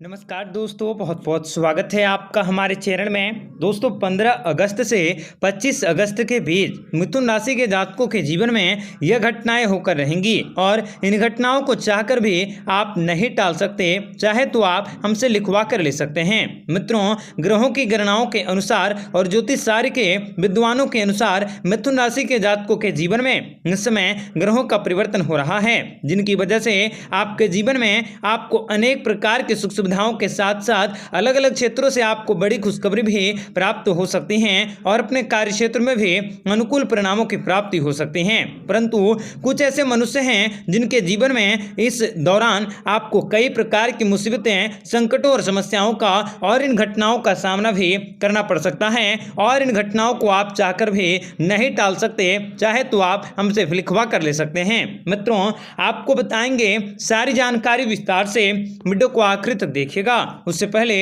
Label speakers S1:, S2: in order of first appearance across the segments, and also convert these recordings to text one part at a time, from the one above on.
S1: नमस्कार दोस्तों, बहुत बहुत स्वागत है आपका हमारे चैनल में। दोस्तों 15 अगस्त से 25 अगस्त के बीच मिथुन राशि के जातकों के जीवन में यह घटनाएं होकर रहेंगी और इन घटनाओं को चाहकर भी आप नहीं टाल सकते। चाहे तो आप हमसे लिखवा कर ले सकते हैं। मित्रों, ग्रहों की गणनाओं के अनुसार और ज्योतिष शास्त्र के विद्वानों के अनुसार मिथुन राशि के जातकों के जीवन में इस समय ग्रहों का परिवर्तन हो रहा है, जिनकी वजह से आपके जीवन में आपको अनेक प्रकार के सुख सुविधाओं के साथ साथ अलग अलग क्षेत्रों से आपको बड़ी खुशखबरी भी प्राप्त हो सकती हैं और अपने कार्य क्षेत्र में भी अनुकूल परिणामों की प्राप्ति हो सकती है। परंतु कुछ ऐसे मनुष्य हैं जिनके जीवन में इस दौरान आपको कई प्रकार की मुसीबतें, संकटों और समस्याओं का और इन घटनाओं का सामना भी करना पड़ सकता है और इन घटनाओं को आप चाहकर भी नहीं टाल सकते। चाहे तो आप हमसे लिखवा कर ले सकते हैं। मित्रों, आपको बताएंगे सारी जानकारी विस्तार से, वीडियो को आखिर तक देखिएगा। उससे पहले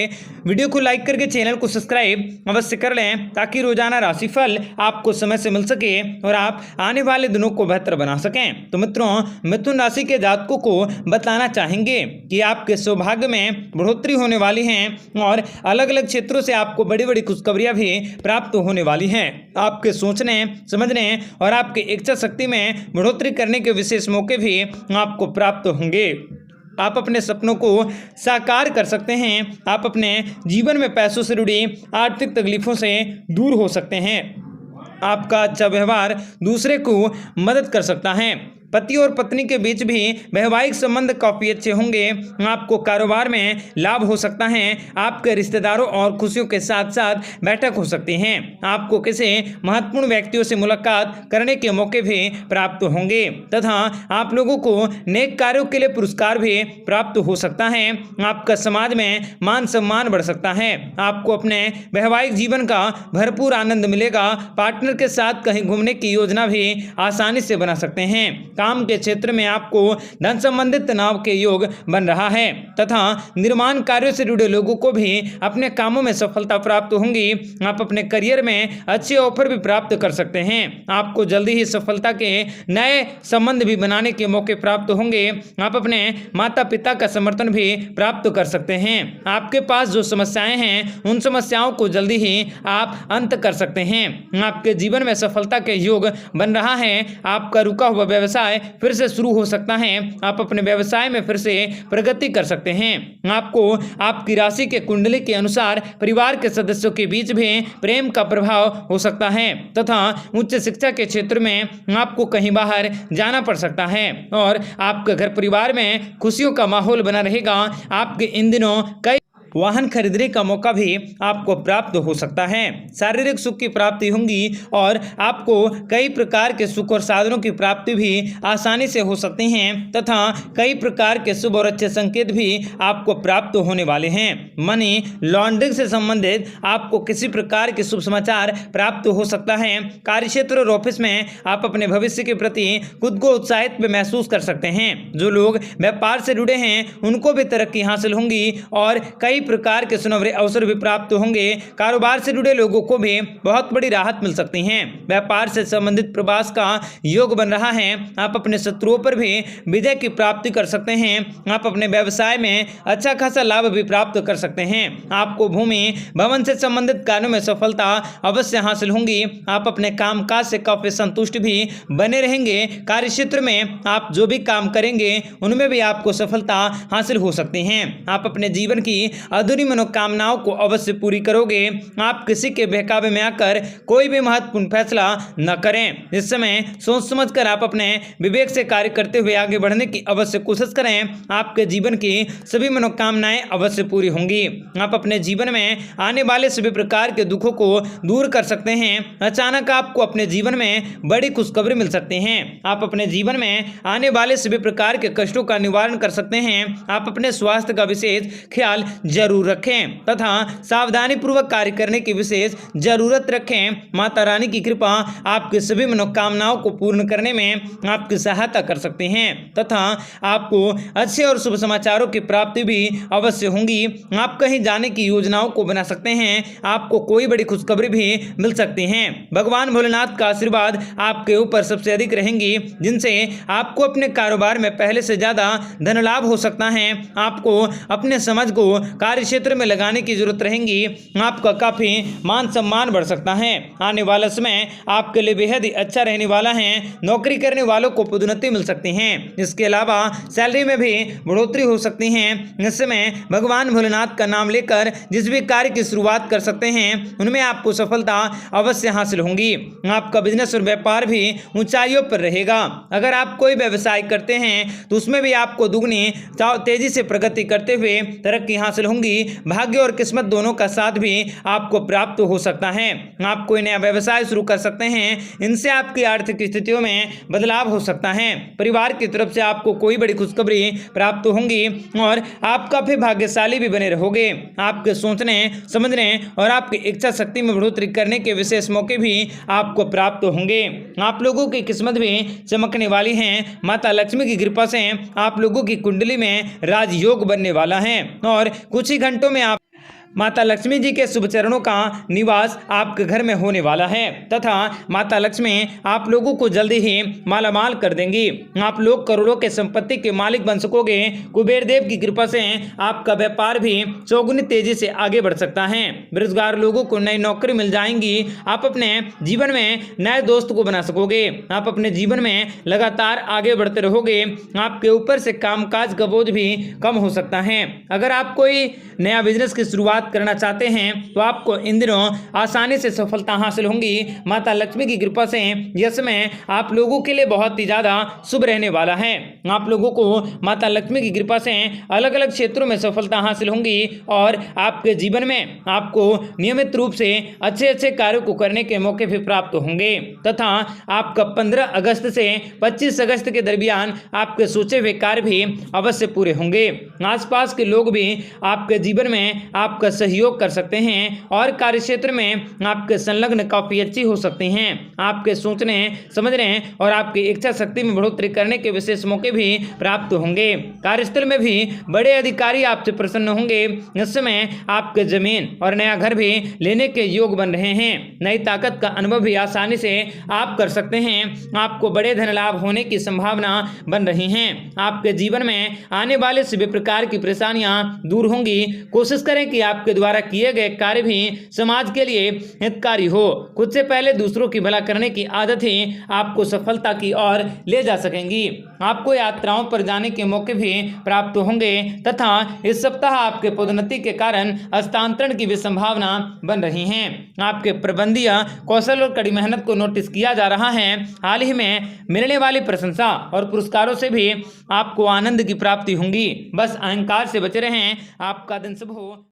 S1: वीडियो को लाइक करके चैनल को सब्सक्राइब अवश्य कर लें ताकि रोजाना राशिफल आपको समय से मिल सके और आप आने वाले दिनों को बेहतर बना सकें। तो मित्रों, मिथुन राशि के जातकों को बताना चाहेंगे कि आपके सौभाग्य में बढ़ोतरी होने वाली है और अलग अलग क्षेत्रों से आपको बड़ी बड़ी खुशखबरियां भी प्राप्त होने वाली हैं। आपके सोचने, समझने और आपकी इच्छा शक्ति में बढ़ोतरी करने के विशेष मौके भी आपको प्राप्त होंगे। आप अपने सपनों को साकार कर सकते हैं। आप अपने जीवन में पैसों से जुड़ी आर्थिक तकलीफों से दूर हो सकते हैं। आपका अच्छा व्यवहार दूसरे को मदद कर सकता है। पति और पत्नी के बीच भी वैवाहिक संबंध काफी अच्छे होंगे। आपको कारोबार में लाभ हो सकता है। आपके रिश्तेदारों और खुशियों के साथ साथ बैठक हो सकती है। आपको किसी महत्वपूर्ण व्यक्तियों से मुलाकात करने के मौके भी प्राप्त होंगे तथा आप लोगों को नेक कार्यों के लिए पुरस्कार भी प्राप्त हो सकता है। आपका समाज में मान सम्मान बढ़ सकता है। आपको अपने वैवाहिक जीवन का भरपूर आनंद मिलेगा। पार्टनर के साथ कहीं घूमने की योजना भी आसानी से बना सकते हैं। काम के क्षेत्र में आपको धन संबंधित तनाव के योग बन रहा है तथा निर्माण कार्यों से जुड़े लोगों को भी अपने कामों में सफलता प्राप्त होंगी। आप अपने करियर में अच्छे ऑफर भी प्राप्त कर सकते हैं। आपको जल्दी ही सफलता के नए संबंध भी बनाने के मौके प्राप्त होंगे। आप अपने माता पिता का समर्थन भी प्राप्त कर सकते हैं। आपके पास जो समस्याएं हैं उन समस्याओं को जल्दी ही आप अंत कर सकते हैं। आपके जीवन में सफलता के योग बन रहा है। आपका रुका हुआ व्यवसाय फिर से शुरू हो सकता है। आप अपने व्यवसाय में फिर से प्रगति कर सकते हैं। आपको आपकी राशि के कुंडली के अनुसार परिवार के सदस्यों के बीच भी प्रेम का प्रभाव हो सकता है तथा उच्च शिक्षा के क्षेत्र में आपको कहीं बाहर जाना पड़ सकता है और आपके घर परिवार में खुशियों का माहौल बना रहेगा। आपके इन दिनों कई वाहन खरीदने का मौका भी आपको प्राप्त हो सकता है। शारीरिक सुख की प्राप्ति होंगी और आपको कई प्रकार के सुख और साधनों की प्राप्ति भी आसानी से हो सकती हैं तथा कई प्रकार के शुभ और अच्छे संकेत भी आपको प्राप्त होने वाले हैं। मनी लॉन्ड्रिंग से संबंधित आपको किसी प्रकार के शुभ समाचार प्राप्त हो सकता है। कार्यक्षेत्र और ऑफिस में आप अपने भविष्य के प्रति खुद को उत्साहित महसूस कर सकते हैं। जो लोग व्यापार से जुड़े हैं उनको भी तरक्की हासिल होंगी और कई प्रकार के सुनहरे अवसर भी प्राप्त होंगे। कारोबार से जुड़े लोगों को भी बहुत बड़ी राहत मिल सकती है। व्यापार से संबंधित प्रवास का योग बन रहा है। आप अपने शत्रुओं पर भी विजय की प्राप्ति कर सकते हैं। आप अपने व्यवसाय में अच्छा खासा लाभ भी प्राप्त कर सकते हैं। आपको भूमि भवन से संबंधित कार्यों में सफलता अवश्य हासिल होंगी। आप अपने कामकाज से काफी संतुष्ट भी बने रहेंगे। कार्य क्षेत्र में आप जो भी काम करेंगे उनमें भी आपको सफलता हासिल हो सकती है। आप अपने जीवन की अधूरी मनोकामनाओं को अवश्य पूरी करोगे। आप किसी के बहकावे में आकर कोई भी महत्वपूर्ण फैसला न करें। इस समय सोच समझकर आप अपने विवेक से कार्य करते हुए आगे बढ़ने की अवश्य कोशिश करें। आपके जीवन की सभी मनोकामनाएं अवश्य पूरी होंगी। आप अपने जीवन में आने वाले सभी प्रकार के दुखों को दूर कर सकते हैं। अचानक आपको अपने जीवन में बड़ी खुशखबरी मिल सकती है। आप अपने जीवन में आने वाले सभी प्रकार के कष्टों का निवारण कर सकते हैं। आप अपने स्वास्थ्य का विशेष ख्याल जरूर रखें तथा सावधानी पूर्वक कार्य करने की विशेष जरूरत रखें। माता रानी की कृपा आपके सभी मनोकामनाओं को पूर्ण करने में आपकी सहायता कर सकते हैं तथा आपको अच्छे और शुभ समाचारों की प्राप्ति भी अवश्य होंगी। आप कहीं जाने की योजनाओं को बना सकते हैं। आपको कोई बड़ी खुशखबरी भी मिल सकती है। भगवान भोलेनाथ का आशीर्वाद आपके ऊपर सबसे अधिक रहेंगी, जिनसे आपको अपने कारोबार में पहले से ज्यादा धन लाभ हो सकता है। आपको अपने समझ को कार्य क्षेत्र में लगाने की जरूरत रहेगी। आपका काफी मान सम्मान बढ़ सकता है। आने वाला समय आपके लिए बेहद ही अच्छा रहने वाला है। नौकरी करने वालों को पदोन्नति मिल सकती है। इसके अलावा सैलरी में भी बढ़ोतरी हो सकती है। इस समय भगवान भोलेनाथ का नाम लेकर जिस भी कार्य की शुरुआत कर सकते हैं उनमें आपको सफलता अवश्य हासिल होंगी। आपका बिजनेस और व्यापार भी ऊंचाइयों पर रहेगा। अगर आप कोई व्यवसाय करते हैं तो उसमें भी आपको दुगनी तेजी से प्रगति करते हुए तरक्की हासिल होंगी। भाग्य और किस्मत दोनों का साथ भी आपको प्राप्त हो सकता है। आप कोई नया व्यवसाय शुरू कर सकते हैं। इनसे आपकी आर्थिक स्थितियों में बदलाव हो सकता है। परिवार की तरफ से आपको कोई बड़ी खुशखबरी प्राप्त होंगी और आप काफी भाग्यशाली भी बने रहोगे। आपके सोचने समझने और आपकी इच्छा शक्ति में बढ़ोतरी करने के विशेष मौके भी आपको प्राप्त होंगे। आप लोगों की किस्मत भी चमकने वाली है। माता लक्ष्मी की कृपा से आप लोगों की कुंडली में राजयोग बनने वाला है और कुछ ही घंटों में आप माता लक्ष्मी जी के शुभ चरणों का निवास आपके घर में होने वाला है तथा माता लक्ष्मी आप लोगों को जल्दी ही मालामाल कर देंगी। आप लोग करोड़ों के संपत्ति के मालिक बन सकोगे। कुबेर देव की कृपा से आपका व्यापार भी चौगुनी तेजी से आगे बढ़ सकता है। बेरोजगार लोगों को नई नौकरी मिल जाएंगी। आप अपने जीवन में नए दोस्त को बना सकोगे। आप अपने जीवन में लगातार आगे बढ़ते रहोगे। आपके ऊपर से कामकाज का बोझ भी कम हो सकता है। अगर आप कोई नया बिजनेस की शुरुआत करना चाहते हैं तो आपको इन दिनों आसानी से सफलता हासिल होंगी। माता लक्ष्मी की कृपा से यह समय आप लोगों के लिए बहुत ही ज्यादा शुभ रहने वाला है। आप लोगों को माता लक्ष्मी की कृपा से अलग अलग क्षेत्रों में सफलता हासिल होंगी और आपके जीवन में आपको नियमित रूप से अच्छे अच्छे कार्यों को करने के मौके भी प्राप्त होंगे तथा आपका 15 अगस्त से 25 अगस्त के दरमियान आपके सोचे हुए कार्य भी अवश्य पूरे होंगे। आसपास के लोग भी आपके जीवन में आपका सहयोग कर सकते हैं और कार्य क्षेत्र में आपके संलग्न काफी अच्छी हो सकती हैं। आपके सोचने समझने और आपकी इच्छा शक्ति में बढ़ोतरी करने के विशेष मौके भी प्राप्त होंगे। कार्यस्थल में भी बड़े अधिकारी आपसे प्रसन्न होंगे। इस समय आपके जमीन और नया घर भी लेने के योग बन रहे हैं। नई ताकत का अनुभव भी आसानी से आप कर सकते हैं। आपको बड़े धन लाभ होने की संभावना बन रही है। आपके जीवन में आने वाले सभी प्रकार की परेशानियां दूर होंगी। कोशिश करें कि आपके द्वारा किए गए कार्य भी समाज के लिए हितकारी हो। खुद से पहले दूसरों की भला करने की आदत ही आपको सफलता की ओर ले जा सकेंगी। आपको यात्राओं पर जाने के मौके भी प्राप्त होंगे तथा इस सप्ताह आपके पदोन्नति के कारण हस्तांतरण की भी संभावना बन रही है। आपके प्रबंधीय कौशल और कड़ी मेहनत को नोटिस किया जा रहा है। हाल ही में मिलने वाली प्रशंसा और पुरस्कारों से भी आपको आनंद की प्राप्ति होंगी। बस अहंकार से बचे रहें। आपका दिन शुभ हो।